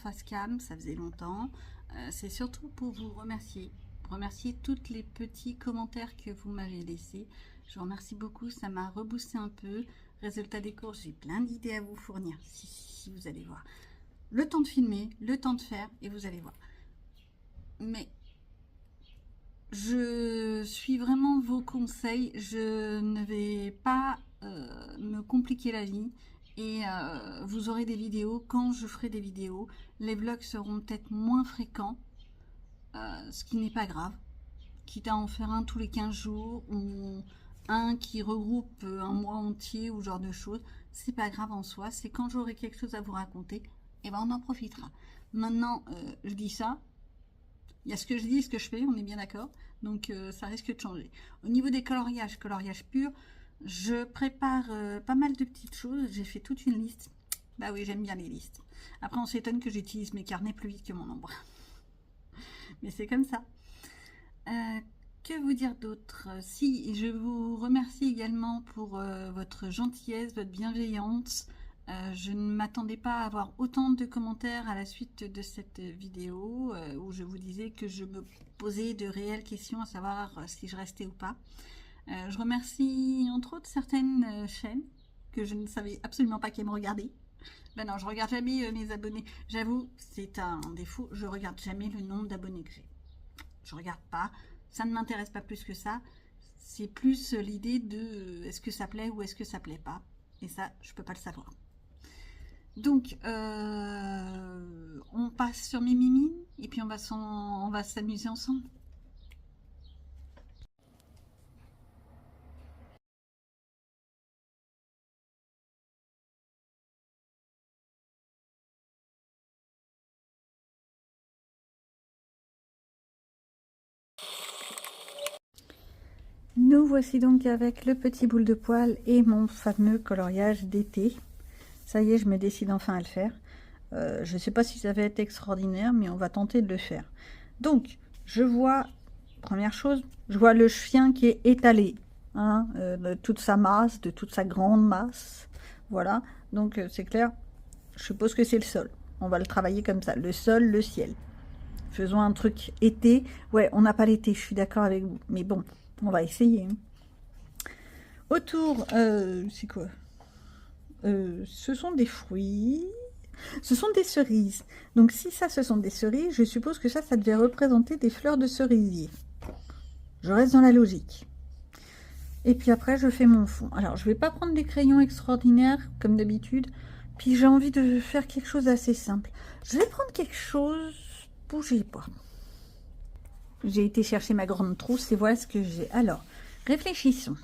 face cam, ça faisait longtemps. C'est surtout pour vous remercier. Remercier tous les petits commentaires que vous m'avez laissés. Je vous remercie beaucoup, ça m'a reboosté un peu. Résultat des courses, j'ai plein d'idées à vous fournir. Si, vous allez voir. Le temps de filmer, le temps de faire, et vous allez voir. Mais je suis vraiment vos conseils. Je ne vais pas me compliquer la vie. Et vous aurez des vidéos quand je ferai des vidéos. Les vlogs seront peut-être moins fréquents, ce qui n'est pas grave. Quitte à en faire un tous les 15 jours ou un qui regroupe un mois entier ou ce genre de choses, c'est pas grave en soi. C'est quand j'aurai quelque chose à vous raconter, et ben on en profitera. Maintenant, je dis ça. Il y a ce que je dis et ce que je fais, on est bien d'accord. Donc ça risque de changer. Au niveau des coloriages purs, je prépare pas mal de petites choses. J'ai fait toute une liste. Bah oui, j'aime bien les listes. Après, on s'étonne que j'utilise mes carnets plus vite que mon ombre. Mais c'est comme ça. Que vous dire d'autre? Si, je vous remercie également pour votre gentillesse, votre bienveillance. Je ne m'attendais pas à avoir autant de commentaires à la suite de cette vidéo où je vous disais que je me posais de réelles questions à savoir si je restais ou pas. Je remercie entre autres certaines chaînes que je ne savais absolument pas qu'elles me regardaient. Ben non, je regarde jamais mes abonnés. J'avoue, c'est un défaut, je regarde jamais le nombre d'abonnés que j'ai. Je regarde pas, ça ne m'intéresse pas plus que ça. C'est plus l'idée de est-ce que ça plaît ou est-ce que ça plaît pas. Et ça, je peux pas le savoir. Donc, on passe sur Mimimi et puis on va s'amuser ensemble. Nous voici donc avec le petit boule de poil et mon fameux coloriage d'été. Ça y est, je me décide enfin à le faire. Je ne sais pas si ça va être extraordinaire, mais on va tenter de le faire. Donc, je vois, première chose, je vois le chien qui est étalé, hein, de toute sa masse, de toute sa grande masse. Voilà, donc c'est clair, je suppose que c'est le sol. On va le travailler comme ça, le sol, le ciel. Faisons un truc été. Ouais, on n'a pas l'été, je suis d'accord avec vous. Mais bon, on va essayer. Hein. Autour, c'est quoi ce sont des fruits. Ce sont des cerises. Donc si ça, ce sont des cerises, je suppose que ça devait représenter des fleurs de cerisier. Je reste dans la logique. Et puis après, je fais mon fond. Alors, je vais pas prendre des crayons extraordinaires, comme d'habitude. Puis j'ai envie de faire quelque chose d'assez simple. Je vais prendre quelque chose... Bougez pas. J'ai été chercher ma grande trousse et voilà ce que j'ai. Alors, réfléchissons.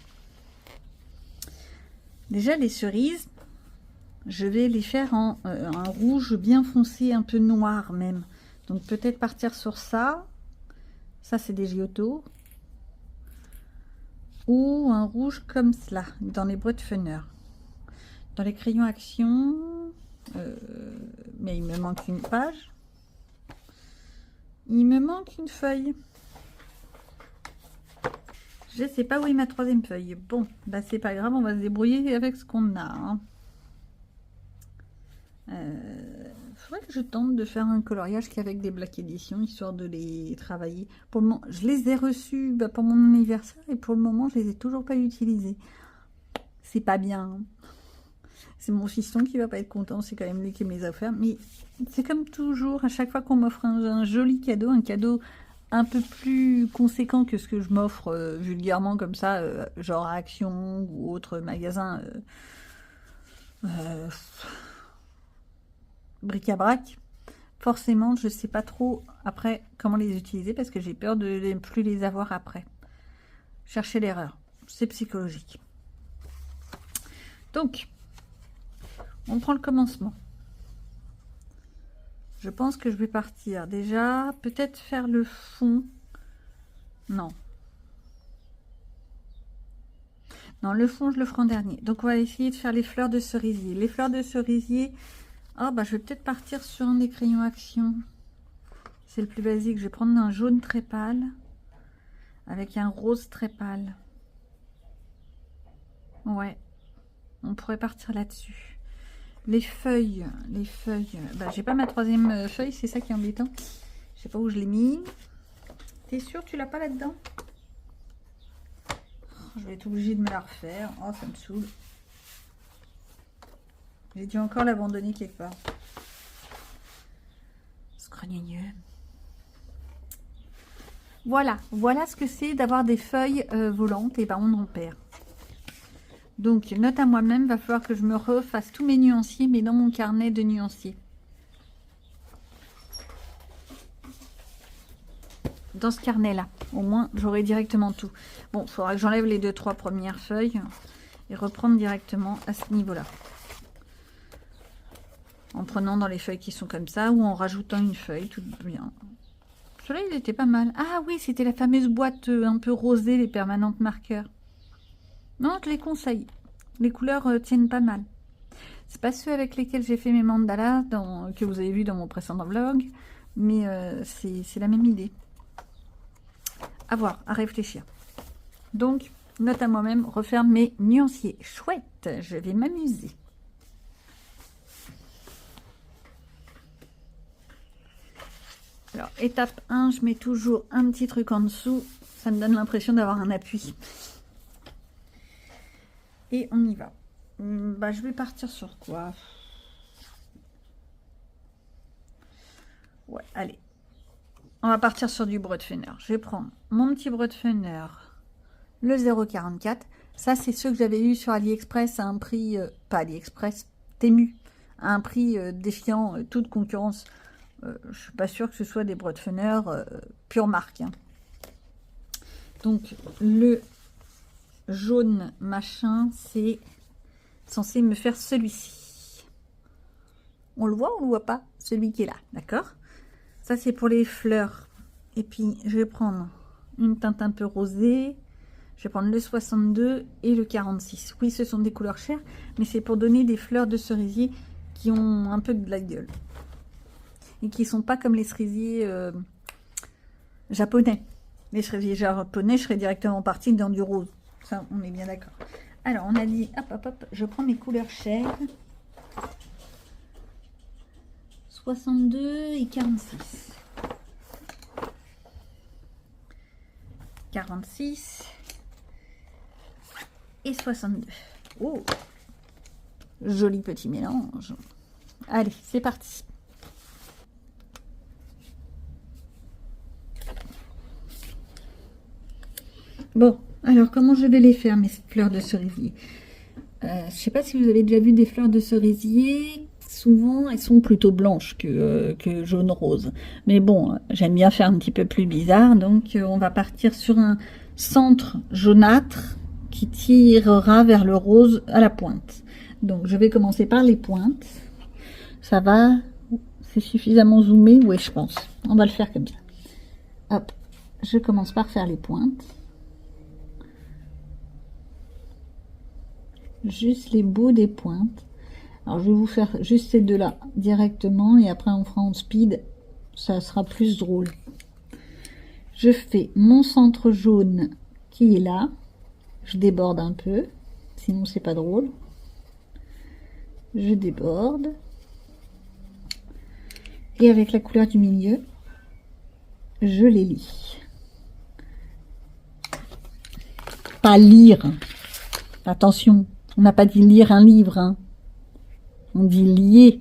Déjà, les cerises, je vais les faire en un rouge bien foncé, un peu noir même. Donc peut-être partir sur ça. Ça, c'est des Giotto. Ou un rouge comme cela, dans les boîtes Funner. Dans les crayons Action, mais il me manque une page. Il me manque une feuille. Je sais pas où est ma troisième feuille. Bon, bah c'est pas grave, on va se débrouiller avec ce qu'on a. Hein. Faudrait que je tente de faire un coloriage qu'avec des Black Edition, histoire de les travailler. Pour le moment, je les ai reçus pour mon anniversaire et pour le moment, je les ai toujours pas utilisés. C'est pas bien. Hein. C'est mon fiston qui va pas être content, c'est quand même lui qui me les a offerts. Mais c'est comme toujours, à chaque fois qu'on m'offre un joli cadeau, un cadeau un peu plus conséquent que ce que je m'offre vulgairement comme ça, genre à Action ou autre magasin bric-à-brac. Forcément, je sais pas trop après comment les utiliser parce que j'ai peur de ne plus les avoir après. Chercher l'erreur, c'est psychologique. Donc, on prend le commencement. Je pense que je vais partir déjà, peut-être faire le fond. Non. Non, le fond, je le ferai en dernier. Donc, on va essayer de faire les fleurs de cerisier. Les fleurs de cerisier, oh, bah, je vais peut-être partir sur un des crayons Action. C'est le plus basique. Je vais prendre un jaune très pâle avec un rose très pâle. Ouais, on pourrait partir là-dessus. les feuilles. Bah, j'ai pas ma troisième feuille, c'est ça qui est embêtant. Je sais pas où je l'ai mis. T'es sûr tu l'as pas là-dedans? Je vais être obligée de me la refaire. Oh, ça me saoule. J'ai dû encore l'abandonner quelque part. Scrogneux. Voilà, voilà ce que c'est d'avoir des feuilles volantes. Et ben on en perd. Donc, note à moi-même, va falloir que je me refasse tous mes nuanciers, mais dans mon carnet de nuanciers. Dans ce carnet-là, au moins, j'aurai directement tout. Bon, il faudra que j'enlève les 2-3 premières feuilles et reprendre directement à ce niveau-là. En prenant dans les feuilles qui sont comme ça ou en rajoutant une feuille, tout bien. Celui-là, il était pas mal. Ah oui, c'était la fameuse boîte un peu rosée, les permanentes marqueurs. Non, je les conseille. Les couleurs tiennent pas mal. C'est pas ceux avec lesquels j'ai fait mes mandalas que vous avez vu dans mon précédent vlog, mais c'est la même idée. À voir, à réfléchir. Donc, note à moi-même, refaire mes nuanciers. Chouette, je vais m'amuser. Alors, étape 1, je mets toujours un petit truc en dessous. Ça me donne l'impression d'avoir un appui. Et on y va. Bah, je vais partir sur quoi? Ouais, allez. On va partir sur du Brodfenner. Je vais prendre mon petit Brodfenner, le 0,44. Ça, c'est ceux que j'avais eu sur AliExpress à un prix, pas AliExpress, Temu, à un prix défiant toute concurrence. Je suis pas sûre que ce soit des Brodfenner pure marque. Hein. Donc, le jaune machin, c'est censé me faire celui-ci. On le voit ou on le voit pas? Celui qui est là, d'accord? Ça, c'est pour les fleurs. Et puis, je vais prendre une teinte un peu rosée. Je vais prendre le 62 et le 46. Oui, ce sont des couleurs chères, mais c'est pour donner des fleurs de cerisier qui ont un peu de la gueule. Et qui ne sont pas comme les cerisiers japonais. Les cerisiers japonais, je serais directement partie dans du rose. Ça, on est bien d'accord. Alors, on a dit, hop, hop, hop, je prends mes couleurs chères. 62 et 46. 46 et 62. Oh, joli petit mélange. Allez, c'est parti. Bon, alors comment je vais les faire, mes fleurs de cerisier? Je ne sais pas si vous avez déjà vu des fleurs de cerisier. Souvent, elles sont plutôt blanches que jaune-rose. Mais bon, j'aime bien faire un petit peu plus bizarre. Donc, on va partir sur un centre jaunâtre qui tirera vers le rose à la pointe. Donc, je vais commencer par les pointes. Ça va? C'est suffisamment zoomé? Oui, je pense. On va le faire comme ça. Hop, je commence par faire les pointes. Juste les bouts des pointes. Alors, je vais vous faire juste ces deux-là directement et après on fera en speed. Ça sera plus drôle. Je fais mon centre jaune qui est là. Je déborde un peu, sinon c'est pas drôle. Je déborde. Et avec la couleur du milieu, je les lis. Pas lire. Attention, on n'a pas dit lire un livre, hein. On dit lier.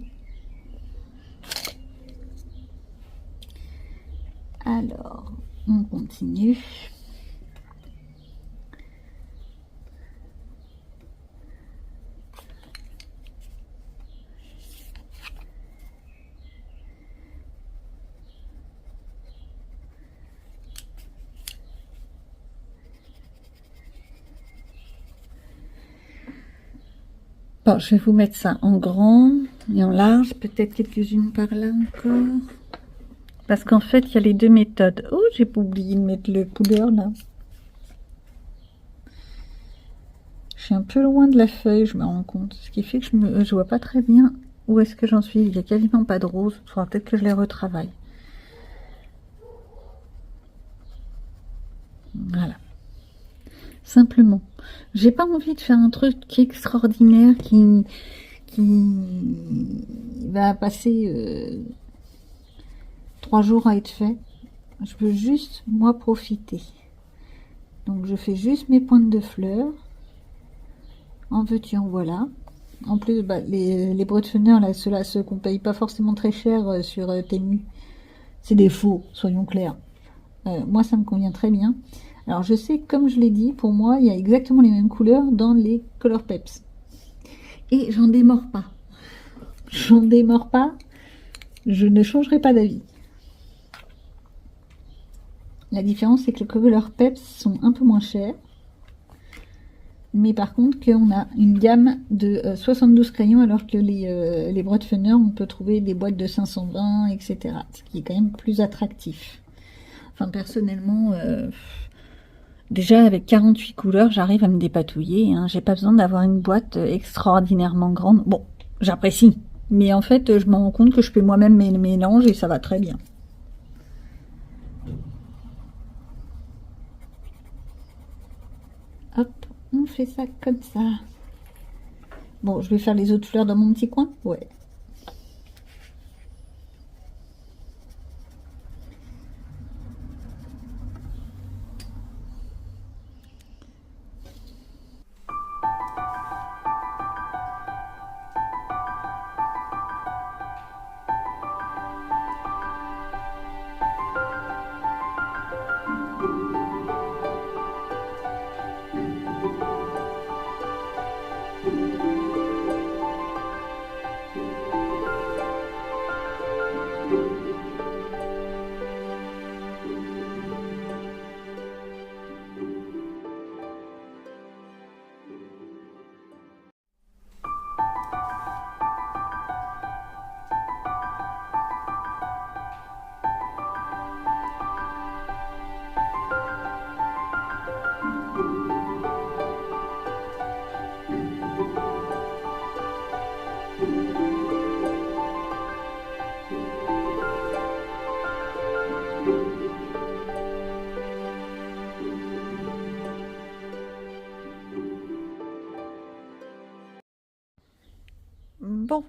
Alors, on continue. Bon, je vais vous mettre ça en grand et en large, peut-être quelques-unes par là encore. Parce qu'en fait, il y a les deux méthodes. Oh, j'ai pas oublié de mettre le couleur là. Je suis un peu loin de la feuille, je me rends compte. Ce qui fait que je vois pas très bien où est-ce que j'en suis. Il n'y a quasiment pas de rose. Il faudra peut-être que je les retravaille. Voilà. Simplement. J'ai pas envie de faire un truc extraordinaire qui qui va passer 3 jours à être fait. Je veux juste, moi, profiter. Donc, je fais juste mes pointes de fleurs. En veux-tu, en voilà. En plus, bah, les brodefunners, là, ceux-là, ceux qu'on paye pas forcément très cher sur Temu, c'est des faux, soyons clairs. Moi, ça me convient très bien. Alors, je sais, comme je l'ai dit, pour moi, il y a exactement les mêmes couleurs dans les Color Peps. Et j'en démords pas. J'en démords pas. Je ne changerai pas d'avis. La différence, c'est que les Color Peps sont un peu moins chers. Mais par contre, qu'on a une gamme de 72 crayons, alors que les brodefunners, on peut trouver des boîtes de 520, etc. Ce qui est quand même plus attractif. Enfin, personnellement, déjà avec 48 couleurs, j'arrive à me dépatouiller. Hein. J'ai pas besoin d'avoir une boîte extraordinairement grande. Bon, j'apprécie. Mais en fait, je me rends compte que je fais moi-même mes mélanges et ça va très bien. Hop, on fait ça comme ça. Bon, je vais faire les autres fleurs dans mon petit coin. Ouais. Bon,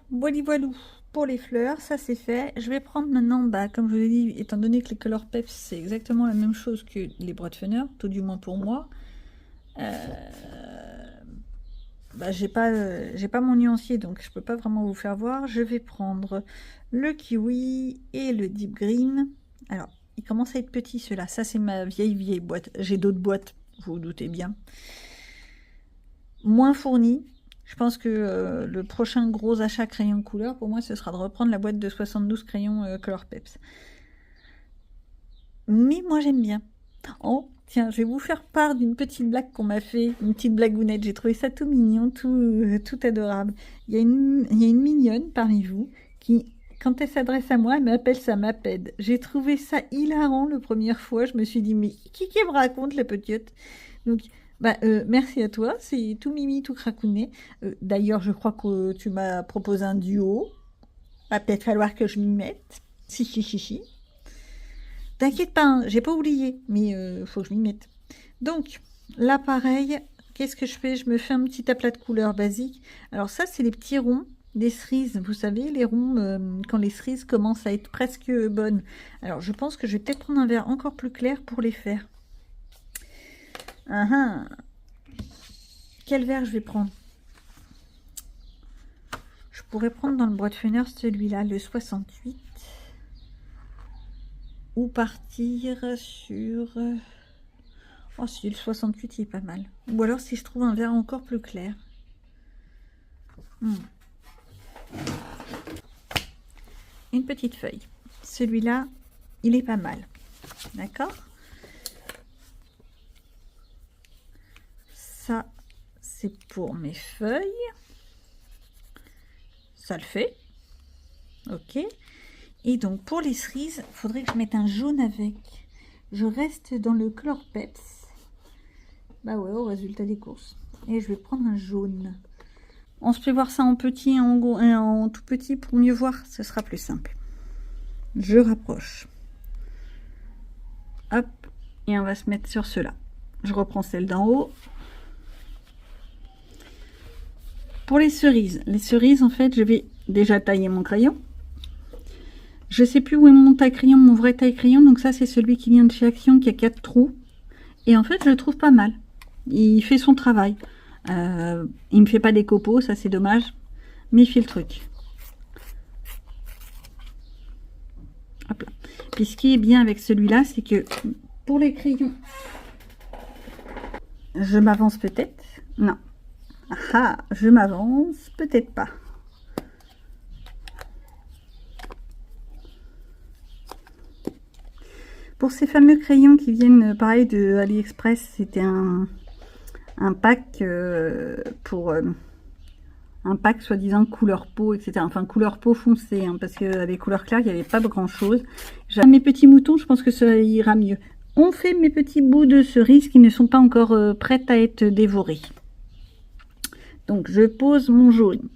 voilou pour les fleurs, ça c'est fait. Je vais prendre maintenant, bah, comme je vous l'ai dit, étant donné que les Color Peps c'est exactement la même chose que les brodefunners, tout du moins pour moi. Bah, j'ai pas mon nuancier, donc je peux pas vraiment vous faire voir. Je vais prendre le kiwi et le deep green. Alors, il commence à être petit ceux-là. Ça c'est ma vieille boîte. J'ai d'autres boîtes, vous vous doutez bien. Moins fourni. Je pense que le prochain gros achat crayon couleur, pour moi, ce sera de reprendre la boîte de 72 crayons Color Peps. Mais moi, j'aime bien. Oh, tiens, je vais vous faire part d'une petite blague qu'on m'a fait, une petite blagounette. J'ai trouvé ça tout mignon, tout adorable. Il y a une mignonne parmi vous qui, quand elle s'adresse à moi, elle m'appelle sa maped. J'ai trouvé ça hilarant la première fois. Je me suis dit, mais qui me raconte la petite? Donc, bah, merci à toi, c'est tout mimi, tout cracounet. D'ailleurs, je crois que tu m'as proposé un duo. Va peut-être falloir que je m'y mette. Si. T'inquiète pas, hein, j'ai pas oublié, mais faut que je m'y mette. Donc, là, pareil, qu'est-ce que je fais? Je me fais un petit aplat de couleurs basique. Alors ça, c'est les petits ronds des cerises. Vous savez, les ronds, quand les cerises commencent à être presque bonnes. Alors, je pense que je vais peut-être prendre un verre encore plus clair pour les faire. Quel verre je vais prendre? Je pourrais prendre dans le brodefunner celui-là, le 68. Ou partir sur... Oh si, le 68 il est pas mal. Ou alors si je trouve un verre encore plus clair. Une petite feuille. Celui-là, il est pas mal. D'accord? Ça, c'est pour mes feuilles. Ça le fait. Ok. Et donc, pour les cerises, il faudrait que je mette un jaune avec. Je reste dans le Color Peps. Bah ouais, au résultat des courses. Et je vais prendre un jaune. On se fait voir ça en petit et en tout petit pour mieux voir. Ce sera plus simple. Je rapproche. Hop. Et on va se mettre sur cela. Je reprends celle d'en haut. Pour les cerises, en fait, je vais déjà tailler mon crayon. Je sais plus où est mon taille-crayon, mon vrai taille-crayon. Donc ça, c'est celui qui vient de chez Action, qui a 4 trous. Et en fait, je le trouve pas mal. Il fait son travail. Il me fait pas des copeaux, ça c'est dommage. Mais il fait le truc. Hop là. Puis ce qui est bien avec celui-là, c'est que pour les crayons, je m'avance peut-être. Non. Ah, je m'avance peut-être pas. Pour ces fameux crayons qui viennent, pareil, de AliExpress, c'était un pack pour un pack soi-disant couleur peau, etc. Enfin, couleur peau foncée, hein, parce qu'avec couleur claire, il n'y avait pas grand-chose. J'ai mes petits moutons, je pense que ça ira mieux. On fait mes petits bouts de cerises qui ne sont pas encore prêtes à être dévorés. Donc, je pose mon jaune.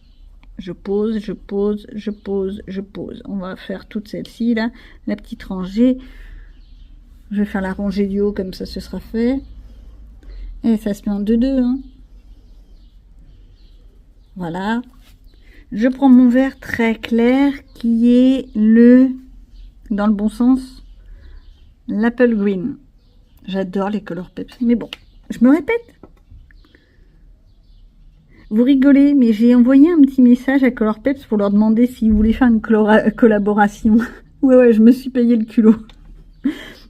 Je pose, je pose, je pose, je pose. On va faire toute celle-ci, là, la petite rangée. Je vais faire la rangée du haut, comme ça, ce sera fait. Et ça se met en deux, hein. Voilà. Je prends mon vert très clair, qui est dans le bon sens, l'Apple Green. J'adore les Color Peps. Mais bon, je me répète. Vous rigolez, mais j'ai envoyé un petit message à Color Peps pour leur demander s'ils voulaient faire une collaboration. Ouais, je me suis payé le culot.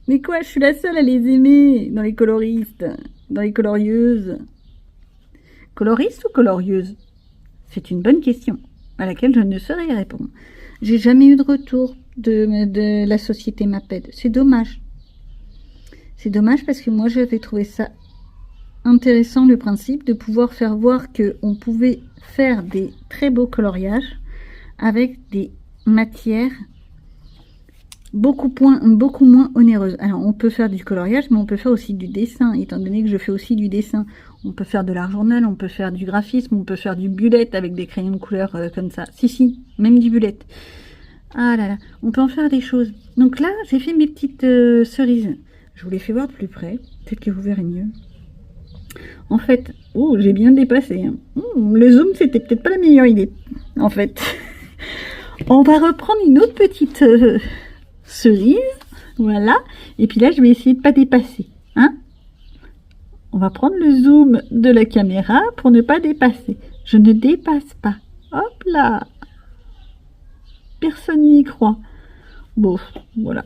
Mais quoi, je suis la seule à les aimer dans les coloristes, dans les colorieuses. Coloriste ou colorieuse? C'est une bonne question, à laquelle je ne saurais répondre. J'ai jamais eu de retour de la société Maped. C'est dommage. C'est dommage parce que moi, j'avais trouvé ça intéressant, le principe de pouvoir faire voir qu'on pouvait faire des très beaux coloriages avec des matières beaucoup moins onéreuses. Alors, on peut faire du coloriage, mais on peut faire aussi du dessin. Étant donné que je fais aussi du dessin, on peut faire de l'art journal, on peut faire du graphisme, on peut faire du bullet avec des crayons de couleur comme ça. Si, même du bullet. Ah là là, on peut en faire des choses. Donc là, j'ai fait mes petites cerises. Je vous les fais voir de plus près. Peut-être que vous verrez mieux. En fait, oh, j'ai bien dépassé. Hein. Le zoom, c'était peut-être pas la meilleure idée. En fait, on va reprendre une autre petite cerise. Voilà. Et puis là, je vais essayer de pas dépasser. Hein? On va prendre le zoom de la caméra pour ne pas dépasser. Je ne dépasse pas. Hop là. Personne n'y croit. Bon, voilà.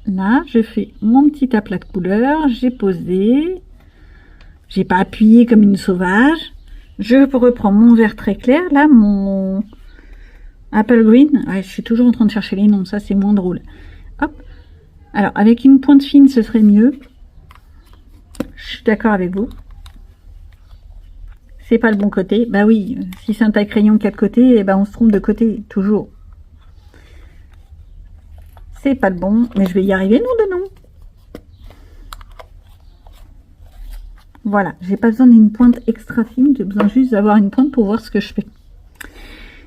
Là, je fais mon petit aplat de couleur. J'ai posé. J'ai pas appuyé comme une sauvage. Je reprends mon vert très clair. Là, mon Apple Green. Ouais, je suis toujours en train de chercher les noms. Ça, c'est moins drôle. Hop. Alors, avec une pointe fine, ce serait mieux. Je suis d'accord avec vous. C'est pas le bon côté. Bah oui, si c'est un taille-crayon 4 côtés, eh ben on se trompe de côté, toujours. C'est pas le bon, mais je vais y arriver, non de non. Voilà, j'ai pas besoin d'une pointe extra fine, j'ai besoin juste d'avoir une pointe pour voir ce que je fais.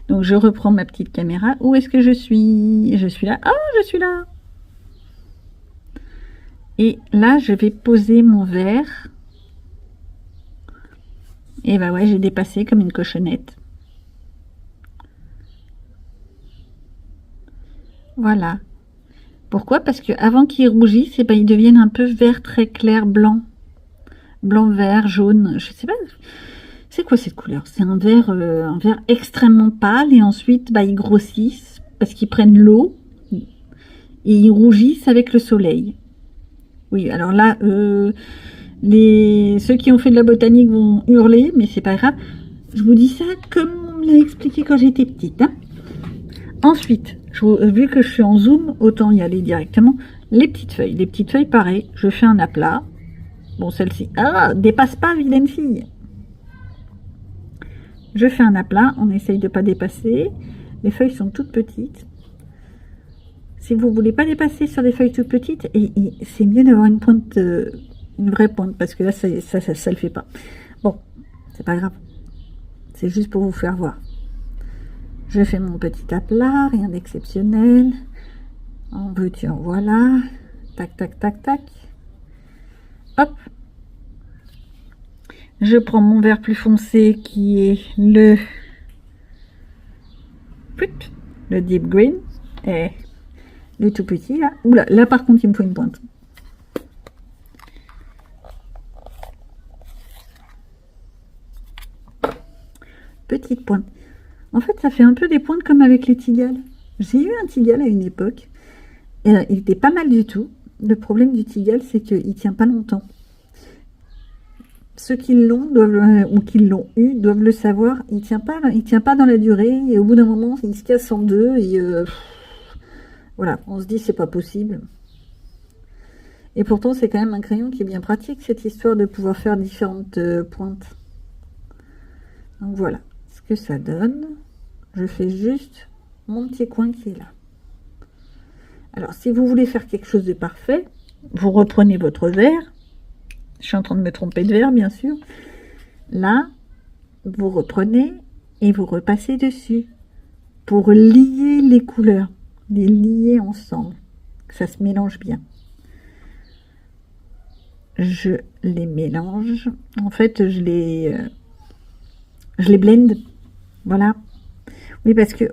Donc je reprends ma petite caméra. Où est-ce que je suis? Je suis là. Oh, je suis là. Et là, je vais poser mon verre. Et bah ouais, j'ai dépassé comme une cochonnette. Voilà. Pourquoi? Parce que avant qu'ils rougissent, et ben, ils deviennent un peu vert très clair, blanc. Blanc, vert, jaune. Je sais pas. C'est quoi cette couleur? C'est un vert extrêmement pâle. Et ensuite, bah, ils grossissent parce qu'ils prennent l'eau. Et ils rougissent avec le soleil. Oui, alors là, ceux qui ont fait de la botanique vont hurler, mais c'est pas grave. Je vous dis ça comme on me l'a expliqué quand j'étais petite. Hein. Ensuite, vu que je suis en zoom, autant y aller directement. Les petites feuilles. Les petites feuilles, pareil, je fais un aplat. Bon, celle-ci. Ah, dépasse pas, vilaine fille. Je fais un aplat, on essaye de pas dépasser. Les feuilles sont toutes petites. Si vous voulez pas dépasser sur des feuilles toutes petites, c'est mieux d'avoir une pointe, une vraie pointe, parce que là, ça le fait pas. Bon, c'est pas grave. C'est juste pour vous faire voir. Je fais mon petit aplat, rien d'exceptionnel. En veux-tu, en voilà. Tac, tac, tac, tac. Hop. Je prends mon vert plus foncé qui est le deep green. Et le tout petit là. Oula, là par contre il me faut une pointe. Petite pointe. En fait, ça fait un peu des pointes comme avec les tigales. J'ai eu un tigale à une époque. Et, il était pas mal du tout. Le problème du tigale, c'est qu'il tient pas longtemps. Ceux qui l'ont ou qui l'ont eu doivent le savoir. Il tient pas dans la durée. Et au bout d'un moment, il se casse en deux. Et voilà, on se dit c'est pas possible. Et pourtant, c'est quand même un crayon qui est bien pratique, cette histoire de pouvoir faire différentes pointes. Donc voilà ce que ça donne. Je fais juste mon petit coin qui est là. Alors, si vous voulez faire quelque chose de parfait, vous reprenez votre verre. Je suis en train de me tromper de verre, bien sûr. Là, vous reprenez et vous repassez dessus pour lier les couleurs, les lier ensemble, que ça se mélange bien. Je les mélange. En fait, je les blende. Voilà. Oui, parce que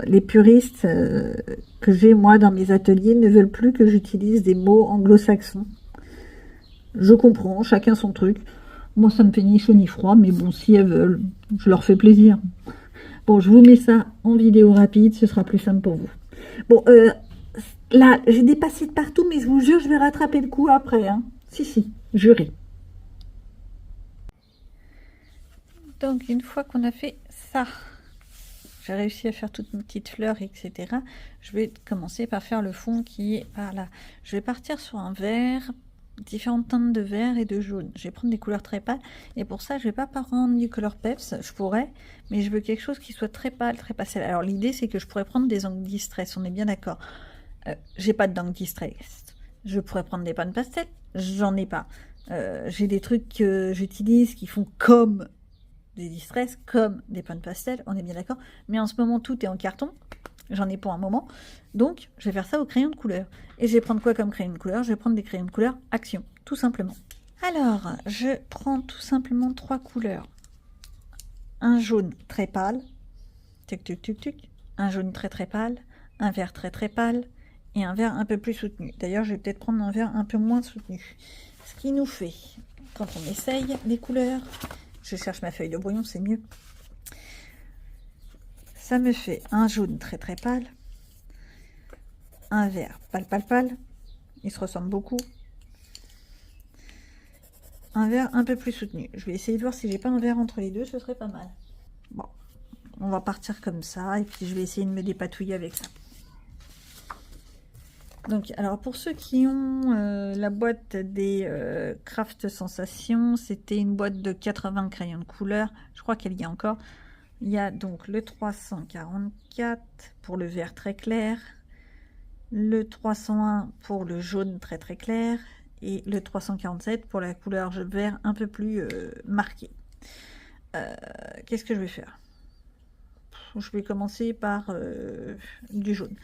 les puristes que j'ai, moi, dans mes ateliers, ne veulent plus que j'utilise des mots anglo-saxons. Je comprends, chacun son truc. Moi, ça me fait ni chaud ni froid, mais bon, si elles veulent, je leur fais plaisir. Bon, je vous mets ça en vidéo rapide, ce sera plus simple pour vous. Bon, là, j'ai dépassé de partout, mais je vous jure, je vais rattraper le coup après. Hein. Si, juré. Donc, une fois qu'on a fait ça, j'ai réussi à faire toutes mes petites fleurs, etc. Je vais commencer par faire le fond qui est par là. Je vais partir sur un vert, différentes teintes de vert et de jaune. Je vais prendre des couleurs très pâles. Et pour ça, je vais pas prendre du color peps. Je pourrais, mais je veux quelque chose qui soit très pâle, très pastel. Alors, l'idée, c'est que je pourrais prendre des encres distress. On est bien d'accord. J'ai pas d'encre distress. Je pourrais prendre des pannes pastel. J'en ai pas. J'ai des trucs que j'utilise qui font comme des distress, comme des pannes pastel, on est bien d'accord. Mais en ce moment, tout est en carton. J'en ai pour un moment. Donc, je vais faire ça au crayon de couleur. Et je vais prendre quoi comme crayon de couleur? Je vais prendre des crayons de couleur Action, tout simplement. Alors, je prends tout simplement 3 couleurs. Un jaune très pâle. Tuc, tuc, tuc, tuc. Un jaune très très pâle. Un vert très très pâle. Et un vert un peu plus soutenu. D'ailleurs, je vais peut-être prendre un vert un peu moins soutenu. Ce qui nous fait, quand on essaye les couleurs, je cherche ma feuille de brouillon, c'est mieux. Ça me fait un jaune très très pâle, un vert pâle pâle pâle, ils se ressemblent beaucoup, un vert un peu plus soutenu. Je vais essayer de voir si j'ai pas un vert entre les deux, ce serait pas mal. Bon, on va partir comme ça, et puis je vais essayer de me dépatouiller avec ça. Donc, alors pour ceux qui ont la boîte des Craft Sensations, c'était une boîte de 80 crayons de couleur, je crois qu'elle y a encore. Il y a donc le 344 pour le vert très clair, le 301 pour le jaune très très clair et le 347 pour la couleur vert un peu plus marquée. Qu'est-ce que je vais faire? Je vais commencer par du jaune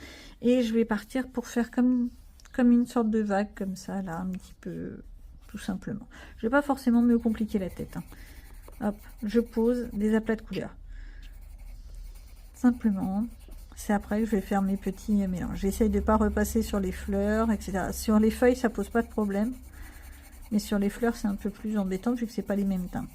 et je vais partir pour faire comme une sorte de vague comme ça là, un petit peu, tout simplement. Je vais pas forcément me compliquer la tête, hein. Hop, je pose des aplats de couleurs simplement. C'est après que je vais faire mes petits mélanges. J'essaye de ne pas repasser sur les fleurs, etc. Sur les feuilles, ça pose pas de problème. Mais sur les fleurs, c'est un peu plus embêtant vu que c'est pas les mêmes teintes.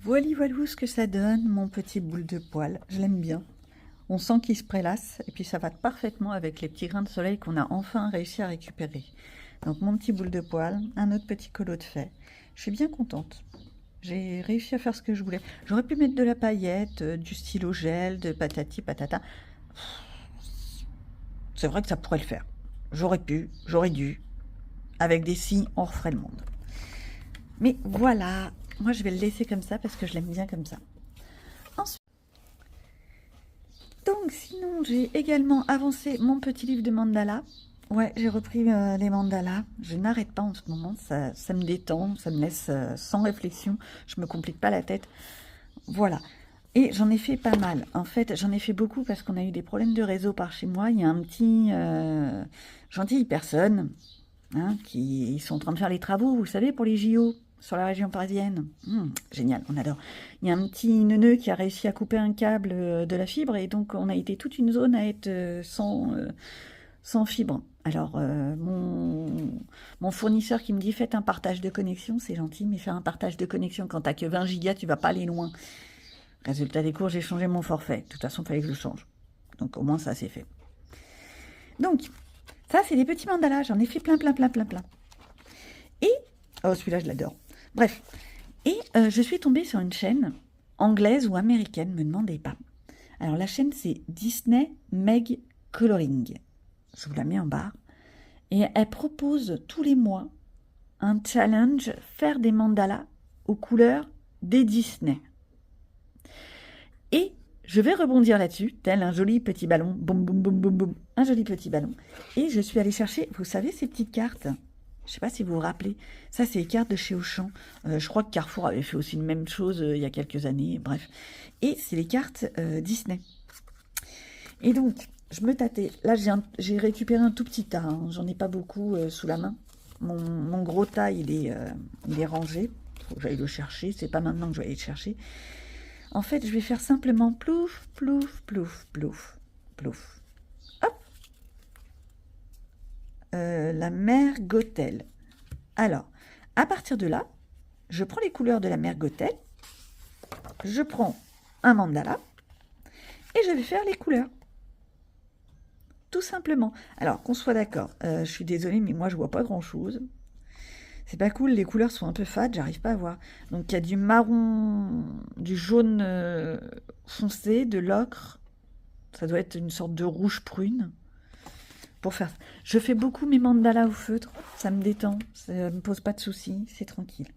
Voilà, voilà ce que ça donne, mon petit boule de poil. Je l'aime bien. On sent qu'il se prélasse et puis ça va parfaitement avec les petits grains de soleil qu'on a enfin réussi à récupérer. Donc mon petit boule de poil, un autre petit colo de fait. Je suis bien contente. J'ai réussi à faire ce que je voulais. J'aurais pu mettre de la paillette, du stylo gel, de patati patata. C'est vrai que ça pourrait le faire. J'aurais pu, j'aurais dû. Avec des si, on referait le monde. Mais voilà, moi je vais le laisser comme ça parce que je l'aime bien comme ça. Ensuite, donc sinon j'ai également avancé mon petit livre de mandala. Ouais, j'ai repris les mandalas. Je n'arrête pas en ce moment, ça me détend, ça me laisse sans réflexion, je me complique pas la tête. Voilà. Et j'en ai fait pas mal. En fait, j'en ai fait beaucoup parce qu'on a eu des problèmes de réseau par chez moi. Il y a un petit gentille personne qui sont en train de faire les travaux, vous savez, pour les JO sur la région parisienne. Génial, on adore. Il y a un petit neuneu qui a réussi à couper un câble de la fibre et donc on a été toute une zone à être sans fibre. Alors, mon fournisseur qui me dit faites un partage de connexion, c'est gentil, mais faire un partage de connexion quand t'as que 20 gigas, tu vas pas aller loin. Résultat des cours, j'ai changé mon forfait. De toute façon, il fallait que je le change. Donc au moins, ça, c'est fait. Donc, ça, c'est des petits mandalas. J'en ai fait plein, plein, plein, plein, plein. Et, oh, celui-là, je l'adore. Bref. Et je suis tombée sur une chaîne anglaise ou américaine, me demandez pas. Alors, la chaîne, c'est Disney Meg Coloring. Je vous la mets en barre. Et elle propose tous les mois un challenge, faire des mandalas aux couleurs des Disney. Et je vais rebondir là-dessus, tel un joli petit ballon, boum, boum, boum, boum, boum, un joli petit ballon. Et je suis allée chercher, vous savez, ces petites cartes. Je ne sais pas si vous vous rappelez. Ça, c'est les cartes de chez Auchan. Je crois que Carrefour avait fait aussi une même chose il y a quelques années, bref. Et c'est les cartes Disney. Et donc, je me tâtais. Là, j'ai récupéré un tout petit tas. Hein. J'en ai pas beaucoup sous la main. Mon gros tas, il est rangé. Il faut que j'aille le chercher. C'est pas maintenant que je vais aller le chercher. En fait, je vais faire simplement plouf, plouf, plouf, plouf, plouf. Hop. La mer Gothel. Alors, à partir de là, je prends les couleurs de la mer Gothel. Je prends un mandala. Et je vais faire les couleurs. Tout simplement. Alors, qu'on soit d'accord. Je suis désolée, mais moi, je vois pas grand-chose. C'est pas cool, les couleurs sont un peu fades, j'arrive pas à voir. Donc il y a du marron, du jaune foncé, de l'ocre. Ça doit être une sorte de rouge prune. Pour faire. Je fais beaucoup mes mandalas au feutre, ça me détend, ça me pose pas de soucis, c'est tranquille.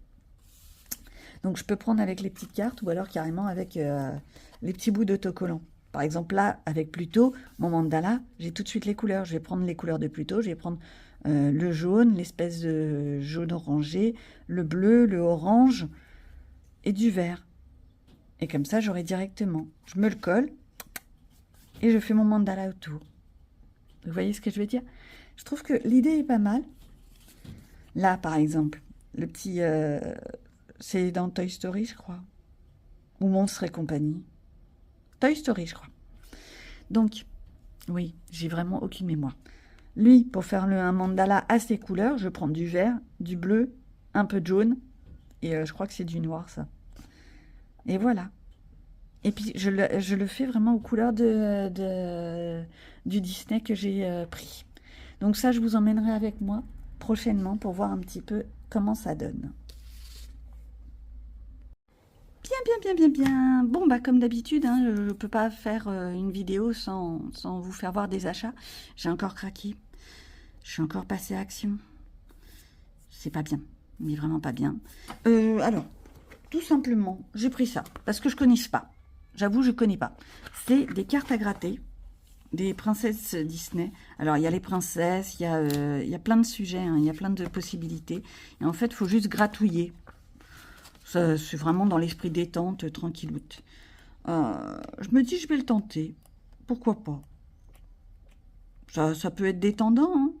Donc je peux prendre avec les petites cartes ou alors carrément avec les petits bouts d'autocollant. Par exemple là, avec Pluto, mon mandala, j'ai tout de suite les couleurs. Je vais prendre les couleurs de Pluto, je vais prendre le jaune, l'espèce de jaune orangé, le bleu, le orange et du vert. Et comme ça, j'aurai directement. Je me le colle et je fais mon mandala autour. Vous voyez ce que je veux dire? Je trouve que l'idée est pas mal. Là, par exemple, le petit... c'est dans Toy Story, je crois. Ou Monstres et compagnie. Toy Story, je crois. Donc, oui, j'ai vraiment aucune mémoire. Lui, pour faire un mandala à ses couleurs, je prends du vert, du bleu, un peu de jaune, et je crois que c'est du noir, ça. Et voilà. Et puis, je le fais vraiment aux couleurs du Disney que j'ai pris. Donc ça, je vous emmènerai avec moi prochainement pour voir un petit peu comment ça donne. Bien. Bon, bah comme d'habitude, hein, je ne peux pas faire une vidéo sans vous faire voir des achats. J'ai encore craqué. Je suis encore passée à action. C'est pas bien, mais vraiment pas bien. Alors, tout simplement, j'ai pris ça, parce que je ne connais pas. J'avoue, je ne connais pas. C'est des cartes à gratter, des princesses Disney. Alors, il y a les princesses, il y a plein de sujets, hein, il y a plein de possibilités. Et en fait, il faut juste gratouiller. C'est vraiment dans l'esprit détente, tranquilloute. Je me dis, je vais le tenter. Pourquoi pas? Ça peut être détendant, hein.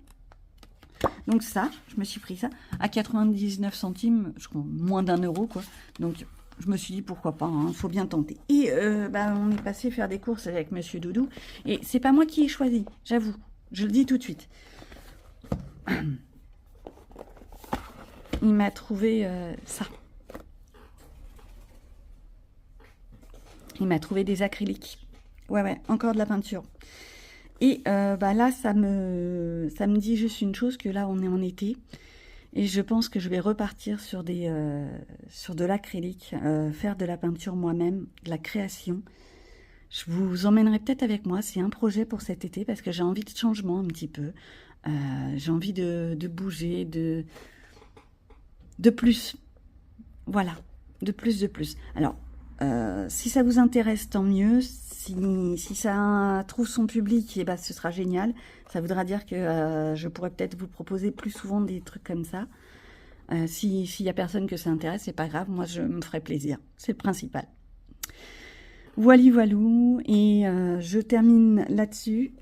Donc ça, je me suis pris ça à 99 centimes, je crois, moins d'1 euro, quoi. Donc, je me suis dit, pourquoi pas, hein, faut bien tenter. Et on est passé faire des courses avec Monsieur Doudou. Et c'est pas moi qui ai choisi, j'avoue. Je le dis tout de suite. Il m'a trouvé ça. Il m'a trouvé des acryliques. Ouais, encore de la peinture. Et là, ça me dit juste une chose, que là, on est en été. Et je pense que je vais repartir sur de l'acrylique, faire de la peinture moi-même, de la création. Je vous emmènerai peut-être avec moi, c'est un projet pour cet été, parce que j'ai envie de changement un petit peu. J'ai envie de bouger, de plus. Voilà, de plus. Alors, si ça vous intéresse, tant mieux. Si ça trouve son public, ce sera génial. Ça voudra dire que je pourrais peut-être vous proposer plus souvent des trucs comme ça. S'il y a personne que ça intéresse, c'est pas grave. Moi, je me ferai plaisir. C'est le principal. Voilou. Et je termine là-dessus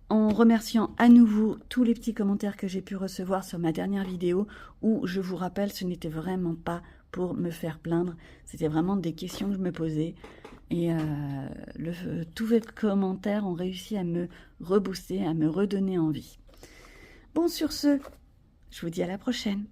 en remerciant à nouveau tous les petits commentaires que j'ai pu recevoir sur ma dernière vidéo, où, je vous rappelle, ce n'était vraiment pas pour me faire plaindre. C'était vraiment des questions que je me posais. Et tous vos commentaires ont réussi à me rebooster, à me redonner envie. Bon, sur ce, je vous dis à la prochaine.